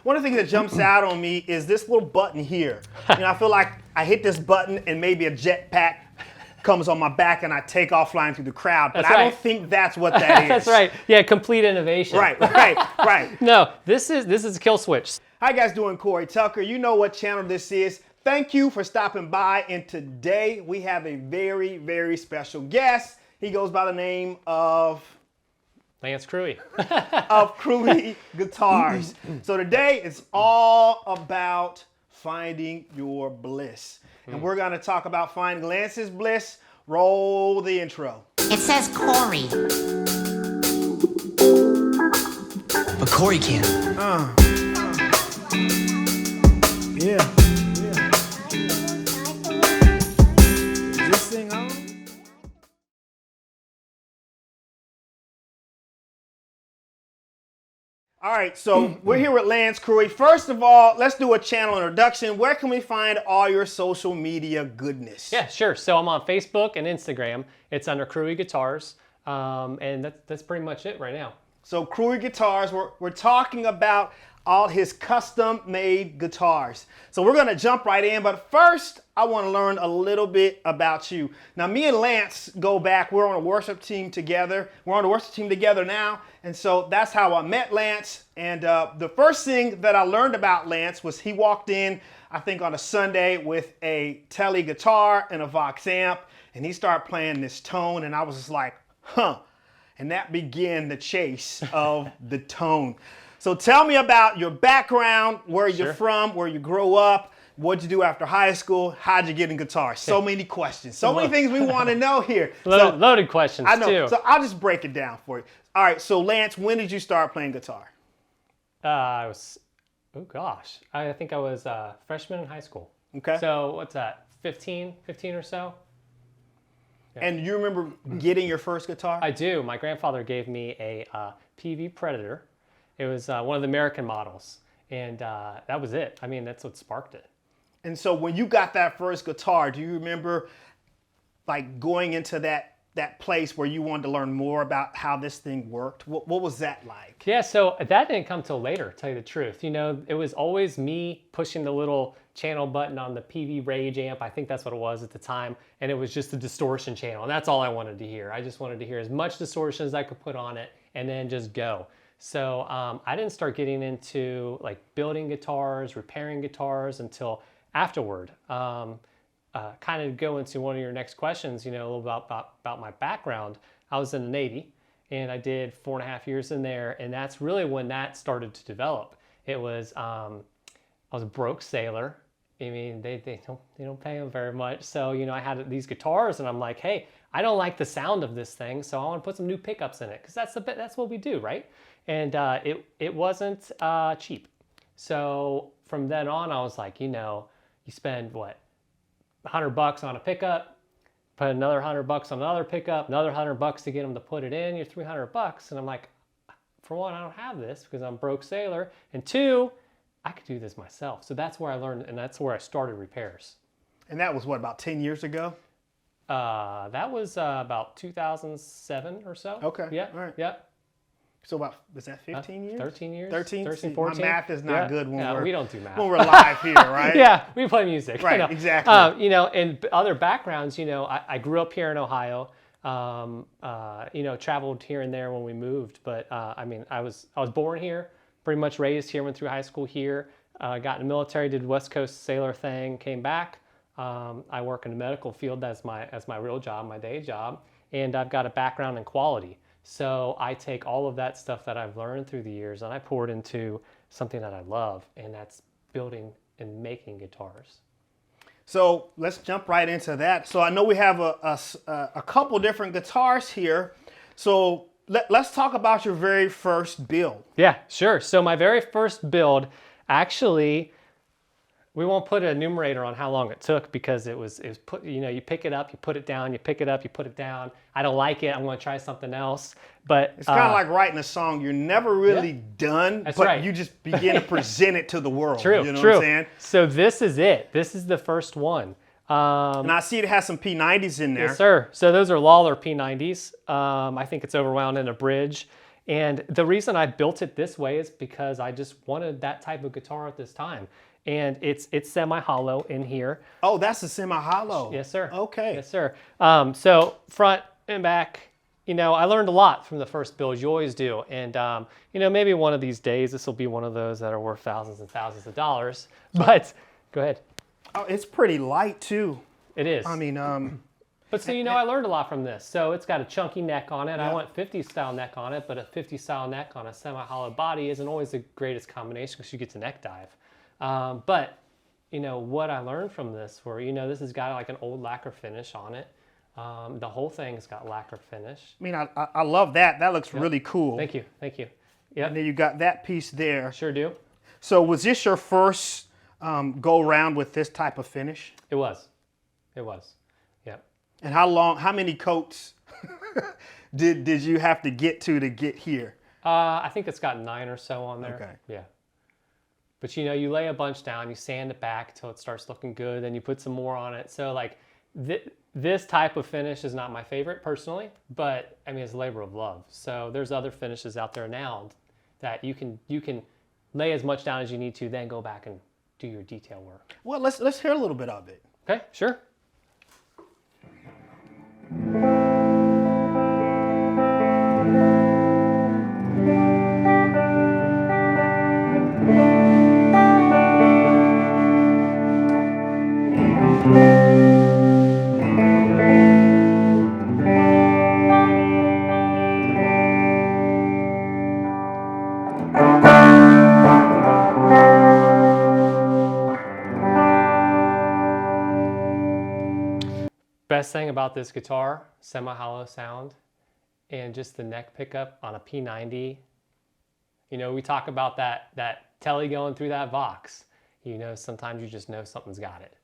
One of the things that jumps out on me is this little button here. I feel like I hit this button and maybe a jetpack comes on my back and I take off flying through the crowd. But I don't think that's what that is. That's right. Yeah, complete innovation. Right. No, this is a kill switch. How you guys doing? Corey Tucker. You know what channel this is. Thank you for stopping by. And today we have a very, very special guest. He goes by the name of Lance Cruey. of Cruey Guitars. So today it's all about finding your bliss. And we're going to talk about finding Lance's bliss. Roll the intro. It says Corey. But Corey can't. Yeah. Is this thing on? All right, so we're here with Lance Cruey. First of all, let's do a channel introduction. Where can we find all your social media goodness? Yeah, sure. So I'm on Facebook and Instagram. It's under Cruey Guitars, and that's pretty much it right now. So Cruey Guitars, we're talking about all his custom-made guitars. So we're gonna jump right in, but first, I wanna learn a little bit about you. Now, me and Lance go back, we're on a worship team together. We're on a worship team together now, and so that's how I met Lance. And the first thing that I learned about Lance was he walked in, I think on a Sunday, with a Tele guitar and a Vox amp, and he started playing this tone, and I was just like, huh. And that began the chase of the tone. So tell me about your background, where you're from, where you grew up, what'd you do after high school, how'd you get in guitar? So many questions, so many things we want to know here. Loaded questions, I know, too. so I'll just break it down for you. All right, so Lance, when did you start playing guitar? I think I was a freshman in high school. Okay. So what's that, 15 or so? Yeah. And you remember getting your first guitar? I do. My grandfather gave me a PV Predator. It was one of the American models, and that was it. I mean, that's what sparked it. And so when you got that first guitar, do you remember like going into that place where you wanted to learn more about how this thing worked? What was that like? Yeah, so that didn't come till later, to tell you the truth. It was always me pushing the little channel button on the PV Rage amp. I think that's what it was at the time. And it was just the distortion channel. And that's all I wanted to hear. I just wanted to hear as much distortion as I could put on it and then just go. So I didn't start getting into like building guitars, repairing guitars until afterward. Kind of go into one of your next questions, a little about my background. I was in the Navy and I did 4.5 years in there, and that's really when that started to develop. It was, I was a broke sailor. I mean, they don't pay them very much. So, I had these guitars and I'm like, hey, I don't like the sound of this thing, so I want to put some new pickups in it, because that's what we do, right? And it wasn't cheap. So from then on, I was like, you spend what, $100 on a pickup, put another $100 on another pickup, another $100 to get them to put it in, you're $300. And I'm like, for one, I don't have this because I'm a broke sailor, and two, I could do this myself. So that's where I learned, and that's where I started repairs. And that was what, about 10 years ago? That was about 2007 or so. Okay. Yeah. All right. Yep. So was that 15 years? 13 years. 13, 14. My math is not good when we don't do math. when we're live here, right? Yeah, we play music. Right, exactly. In other backgrounds, I grew up here in Ohio. Traveled here and there when we moved, but I was born here, pretty much raised here, went through high school here, got in the military, did West Coast sailor thing, came back. I work in the medical field as my real job, my day job, and I've got a background in quality. So I take all of that stuff that I've learned through the years and I pour it into something that I love, and that's building and making guitars. So let's jump right into that. So I know we have a couple different guitars here. So let's talk about your very first build. Yeah, sure. So my very first build, actually, we won't put a numerator on how long it took, because it was put, you pick it up, you put it down, you pick it up, you put it down. I don't like it, I'm going to try something else. But it's kind of like writing a song. You're never really done, that's but right. You just begin to present it to the world. True, you know true. what I'm saying? So this is it. This is the first one. And I see it has some P90s in there. Yes, sir. So those are Lawler P90s. I think it's overwound in a bridge. And the reason I built it this way is because I just wanted that type of guitar at this time. And it's semi-hollow in here. Oh, that's a semi-hollow. Yes, sir. Okay. Yes, sir. So front and back, you know, I learned a lot from the first build. You always do. And, you know, maybe one of these days, this will be one of those that are worth thousands and thousands of dollars. But go ahead. Oh, it's pretty light too. It is. I mean, But so, you know, I learned a lot from this. So it's got a chunky neck on it. Yeah. I went 50 style neck on it, but a 50 style neck on a semi-hollow body isn't always the greatest combination because you get to neck dive. But, you know, what I learned from this were, you know, this has got like an old lacquer finish on it. The whole thing's got lacquer finish. I mean, I love that. That looks really cool. Thank you. Thank you. Yep. And then you got that piece there. Sure do. So was this your first go around with this type of finish? It was. It was. Yep. And how many coats did you have to get here? I think it's got 9 or so on there. Okay. Yeah. But you know, you lay a bunch down, you sand it back until it starts looking good, then you put some more on it. So like this type of finish is not my favorite personally, but I mean, it's a labor of love. So there's other finishes out there now that you can lay as much down as you need to, then go back and do your detail work. Well, let's hear a little bit of it. Okay, sure. Best thing about this guitar, semi-hollow sound, and just the neck pickup on a P90. You know, we talk about that telly going through that Vox. You know, sometimes you just know something's got it.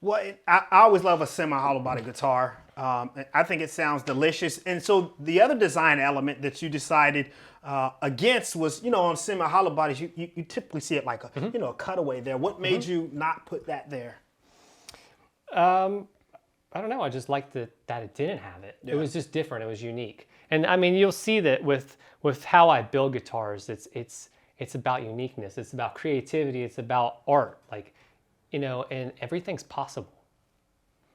Well, I always love a semi-hollow body guitar. I think it sounds delicious. And so the other design element that you decided against was, you know, on semi-hollow bodies, you typically see it like a, you know, a cutaway there. What made you not put that there? I don't know. I just liked that it didn't have it. Yeah. It was just different. It was unique. And I mean, you'll see that with how I build guitars. It's about uniqueness. It's about creativity. It's about art. Like, you know, and everything's possible.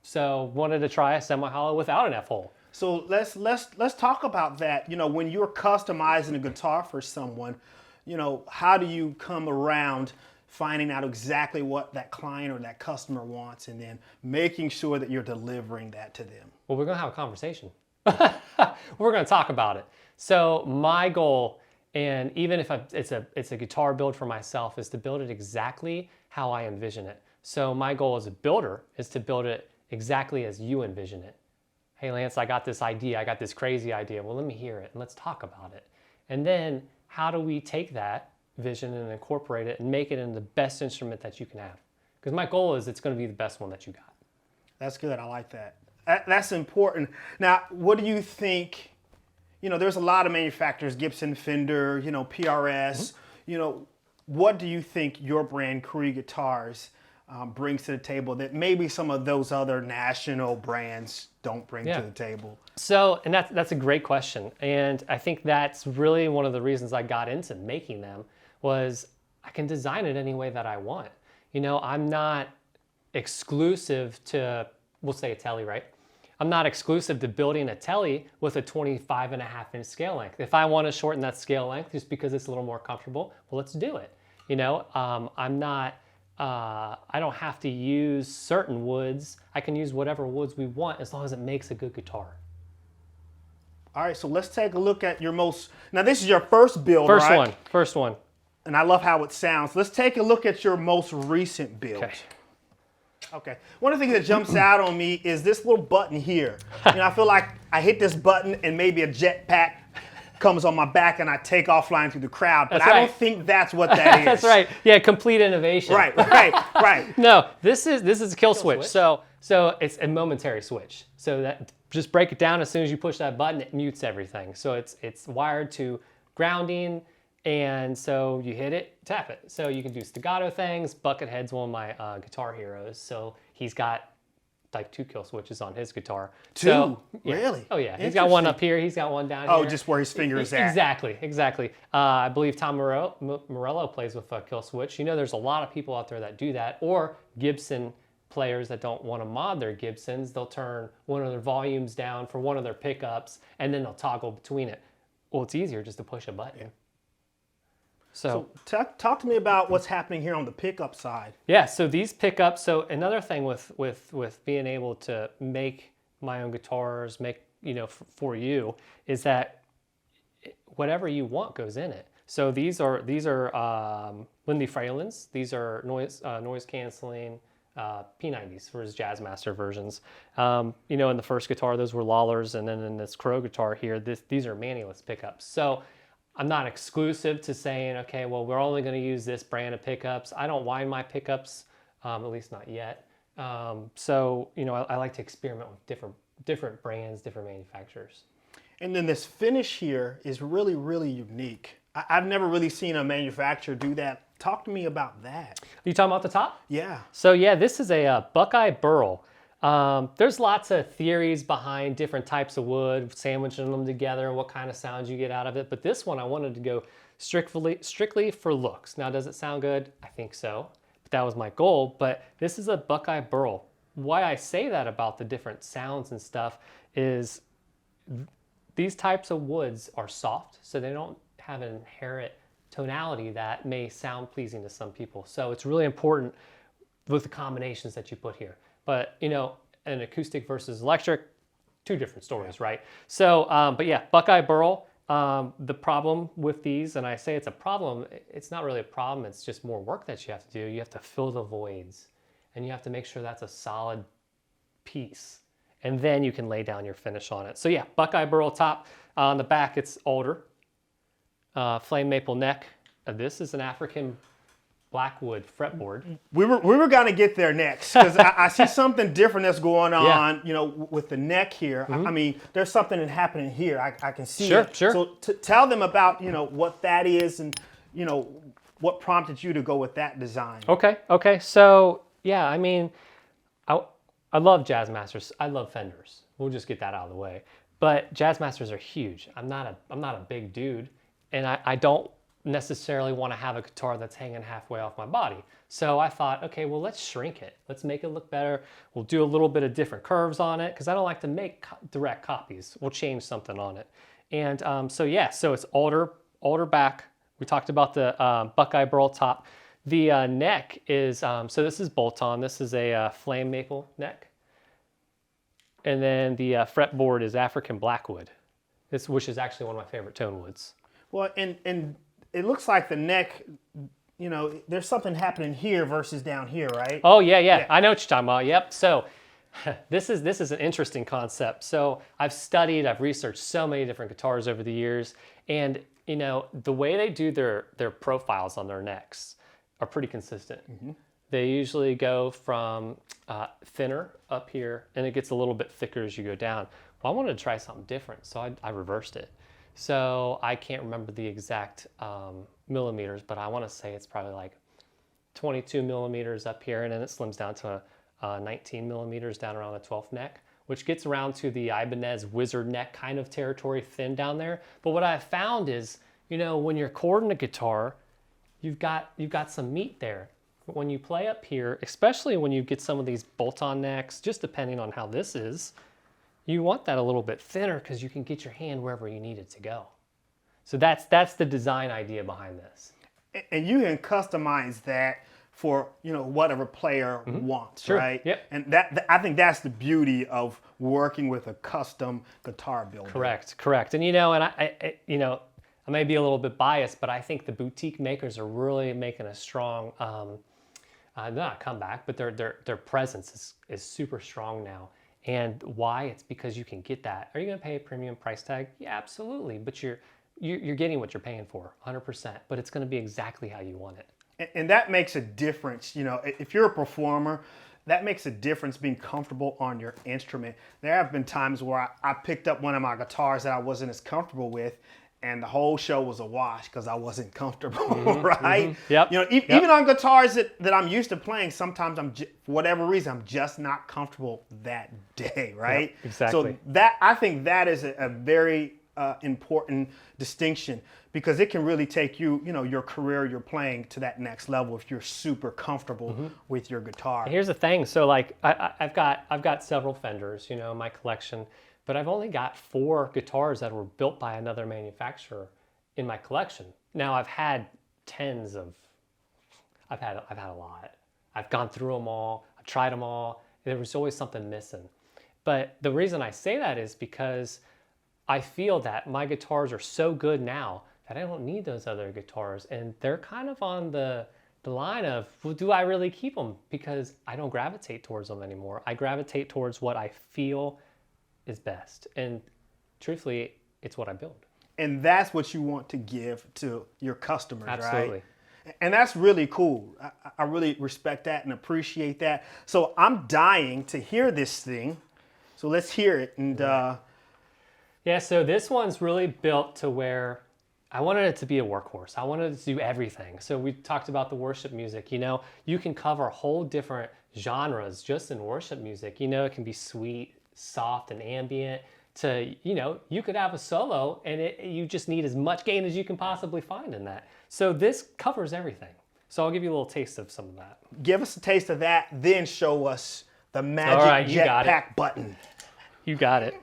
So wanted to try a semi-hollow without an F-hole. So let's talk about that. You know, when you're customizing a guitar for someone, you know, how do you come around finding out exactly what that client or that customer wants and then making sure that you're delivering that to them? Well, we're going to have a conversation. We're going to talk about it. So my goal, and even if it's a guitar build for myself, is to build it exactly how I envision it. So my goal as a builder is to build it exactly as you envision it. Hey, Lance, I got this idea. I got this crazy idea. Well, let me hear it and let's talk about it. And then how do we take that vision and incorporate it and make it in the best instrument that you can have? Because my goal is it's going to be the best one that you got. That's good. I like that. That's important. Now, what do you think? You know, there's a lot of manufacturers, Gibson, Fender, you know, PRS. You know, what do you think your brand, Crewe Guitars, brings to the table that maybe some of those other national brands don't bring to the table? So, and that's a great question. And I think that's really one of the reasons I got into making them was I can design it any way that I want. You know, I'm not exclusive to, we'll say a telly, right? I'm not exclusive to building a telly with a 25.5-inch scale length. If I want to shorten that scale length just because it's a little more comfortable, well, let's do it. You know, I'm not, I don't have to use certain woods. I can use whatever woods we want as long as it makes a good guitar. All right, so let's take a look at your most, now this is your first build, right? First one. And I love how it sounds. Let's take a look at your most recent build. Okay. One of the things that jumps out on me is this little button here. You know, I feel like I hit this button and maybe a jetpack comes on my back and I take off flying through the crowd. But I don't think that's what that is. That's right. Yeah, complete innovation. Right. No, this is a kill switch. So it's a momentary switch. So that just break it down as soon as you push that button, it mutes everything. So it's wired to grounding. And so you hit it, tap it. So you can do staccato things. Buckethead's one of my guitar heroes. So he's got Type 2 kill switches on his guitar. Two? So, yeah. Really? Oh yeah, he's got one Interesting. up here, he's got one down Oh, here. just where his finger is at. Exactly. I believe Tom Morello plays with a kill switch. You know, there's a lot of people out there that do that, or Gibson players that don't want to mod their Gibsons. They'll turn one of their volumes down for one of their pickups, and then they'll toggle between it. Well, it's easier just to push a button. Yeah. So talk to me about what's happening here on the pickup side. yeah, so these pickups, so another thing with being able to make my own guitars, for you, is that whatever you want goes in it. So these are Lindy Fralins. These are noise canceling P90s for his Jazzmaster versions. In the first guitar, those were Lawlers, and then in this Crewe guitar here, these are manualist pickups. So I'm not exclusive to saying, okay, well, we're only going to use this brand of pickups. I don't wind my pickups, at least not yet. I like to experiment with different brands, different manufacturers. And then this finish here is really, really unique. I've never really seen a manufacturer do that. Talk to me about that. Are you talking about the top? Yeah. So yeah, this is a Buckeye Burl. There's lots of theories behind different types of wood, sandwiching them together, and what kind of sounds you get out of it. But this one, I wanted to go strictly for looks. Now, does it sound good? I think so. But that was my goal. But this is a Buckeye Burl. Why I say that about the different sounds and stuff is these types of woods are soft, so they don't have an inherent tonality that may sound pleasing to some people. So it's really important with the combinations that you put here. But, an acoustic versus electric, two different stories, right? So, but yeah, Buckeye Burl, the problem with these, and I say it's a problem, it's not really a problem, it's just more work that you have to do. You have to fill the voids, and you have to make sure that's a solid piece. And then you can lay down your finish on it. So yeah, Buckeye Burl top. On the back, it's alder. Flame maple neck. This is an African blackwood fretboard. We were gonna get there next because I see something different that's going on. Yeah. With the neck here. I mean, there's something happening here. I can see Sure, it. sure. So tell them about what that is and what prompted you to go with that design. Okay. So yeah, I mean, I love Jazzmasters. I love Fenders. We'll just get that out of the way. But Jazzmasters are huge. I'm not a big dude, and I don't necessarily want to have a guitar that's hanging halfway off my body. So I thought, okay, well, let's shrink it. Let's make it look better. We'll do a little bit of different curves on it because I don't like to make direct copies. We'll change something on it. And so it's alder back. We talked about the Buckeye Burl top. The neck is, so this is bolt-on. This is a flame maple neck. And then the fretboard is African blackwood, which is actually one of my favorite tone woods. Well, and it looks like the neck, there's something happening here versus down here, right? Oh, yeah. I know what you're talking about. Yep. So this is an interesting concept. So I've researched so many different guitars over the years, and the way they do their profiles on their necks are pretty consistent. Mm-hmm. They usually go from thinner up here, and it gets a little bit thicker as you go down. Well, I wanted to try something different, so I reversed it. So I can't remember the exact millimeters, but I want to say it's probably like 22 millimeters up here, and then it slims down to 19 millimeters down around the 12th neck, which gets around to the Ibanez wizard neck kind of territory, thin down there. But what I found is, when you're chording a guitar, you've got some meat there. But when you play up here, especially when you get some of these bolt-on necks, just depending on how this is, you want that a little bit thinner because you can get your hand wherever you need it to go. So that's the design idea behind this. And you can customize that for whatever player wants, Sure. right? Yep. And I think that's the beauty of working with a custom guitar builder. Correct. And I may be a little bit biased, but I think the boutique makers are really making a strong, not a comeback, but their presence is super strong now. And why? It's because you can get that. Are you going to pay a premium price tag? Yeah, absolutely. But you're getting what you're paying for, 100%. But it's going to be exactly how you want it. And that makes a difference. If you're a performer, that makes a difference being comfortable on your instrument. There have been times where I picked up one of my guitars that I wasn't as comfortable with, and the whole show was a wash because I wasn't comfortable, right? Yep. You know, even on guitars that I'm used to playing, sometimes for whatever reason, I'm just not comfortable that day, right? Yep, exactly. So I think that is a very important distinction, because it can really take your career, your playing to that next level if you're super comfortable with your guitar. Here's the thing. So like I've got several Fenders, in my collection, but I've only got 4 guitars that were built by another manufacturer in my collection. Now I've had I've had a lot. I've gone through them all. I've tried them all. There was always something missing. But the reason I say that is because I feel that my guitars are so good now that I don't need those other guitars. And they're kind of on the line of, well, do I really keep them? Because I don't gravitate towards them anymore. I gravitate towards what I feel is best. And truthfully, it's what I build. And that's what you want to give to your customers, Absolutely. Right? And that's really cool. I really respect that and appreciate that. So I'm dying to hear this thing. So let's hear it. And yeah, so this one's really built to where I wanted it to be a workhorse. I wanted it to do everything. So we talked about the worship music. You can cover whole different genres just in worship music. It can be sweet, soft, and ambient to, you could have a solo and you just need as much gain as you can possibly find in that. So this covers everything. So I'll give you a little taste of some of that. Give us a taste of that, then show us the magic jetpack button. You got it.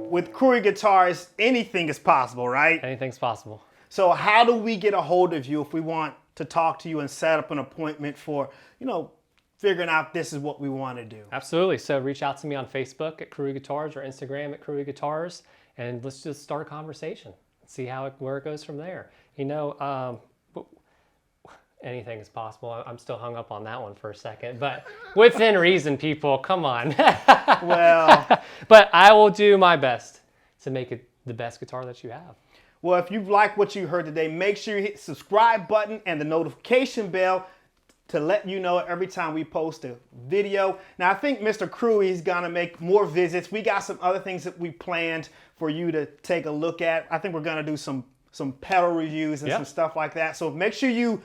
With Crewe guitars, anything is possible, right? Anything's possible. So how do we get a hold of you if we want to talk to you and set up an appointment for, figuring out this is what we want to do? Absolutely. So reach out to me on Facebook at Crewe Guitars or Instagram at Crewe Guitars, and let's just start a conversation. See where it goes from there. Anything is possible. I'm still hung up on that one for a second, but within reason, people, come on. Well, but I will do my best to make it the best guitar that you have. Well, if you've liked what you heard today, make sure you hit the subscribe button and the notification bell to let you know every time we post a video. Now, I think Mr. Cruey is gonna make more visits. We got some other things that we planned for you to take a look at. I think we're gonna do some pedal reviews and some stuff like that. So make sure you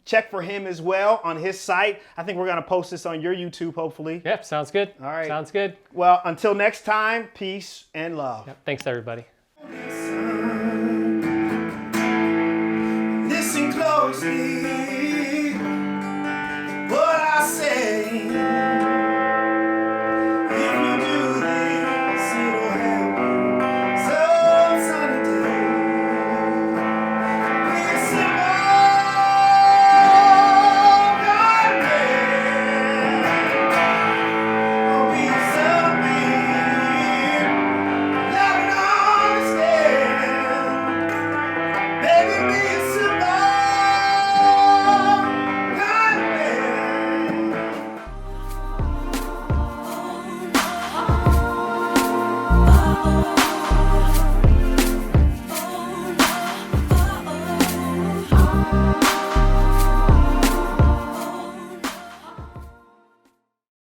check for him as well on his site. I think we're gonna post this on your YouTube, hopefully. Yep, sounds good. All right. Sounds good. Well, until next time, peace and love. Yep, thanks, everybody. Listen closely, what I say. Oh,